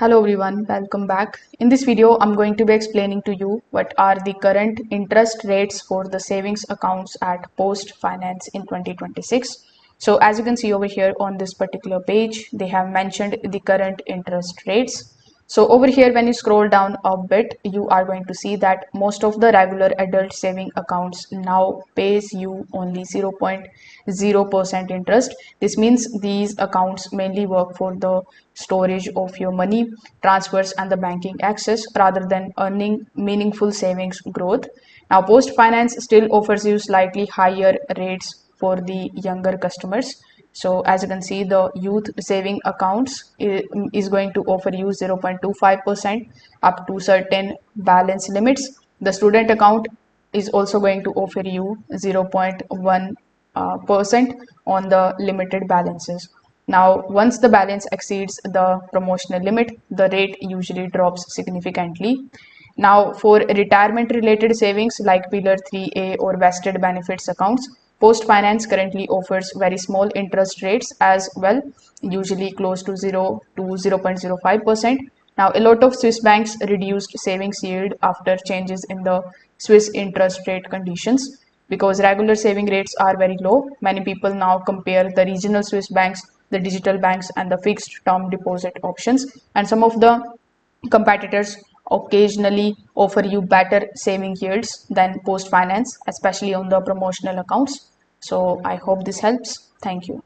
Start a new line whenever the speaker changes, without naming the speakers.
Hello everyone, welcome back. In this video, I'm going to be explaining to you what are the current interest rates for the savings accounts at PostFinance in 2026. So as you can see over here on this particular page, they have mentioned the current interest rates. So over here, when you scroll down a bit, you are going to see that most of the regular adult saving accounts now pays you only 0.0% interest. This means these accounts mainly work for the storage of your money, transfers, and the banking access rather than earning meaningful savings growth. Now, Post Finance still offers you slightly higher rates for the younger customers. So as you can see, the youth saving accounts is going to offer you 0.25% up to certain balance limits. The student account is also going to offer you 0.1% on the limited balances. Now, once the balance exceeds the promotional limit, the rate usually drops significantly. Now, for retirement related savings like Pillar 3A or vested benefits accounts, Post Finance currently offers very small interest rates as well, usually close to 0 to 0.05%. Now, a lot of Swiss banks reduced savings yield after changes in the Swiss interest rate conditions. Because regular saving rates are very low, many people now compare the regional Swiss banks, the digital banks, and the fixed term deposit options. And some of the competitors occasionally offer you better saving yields than Post Finance, especially on the promotional accounts. So I hope this helps. Thank you.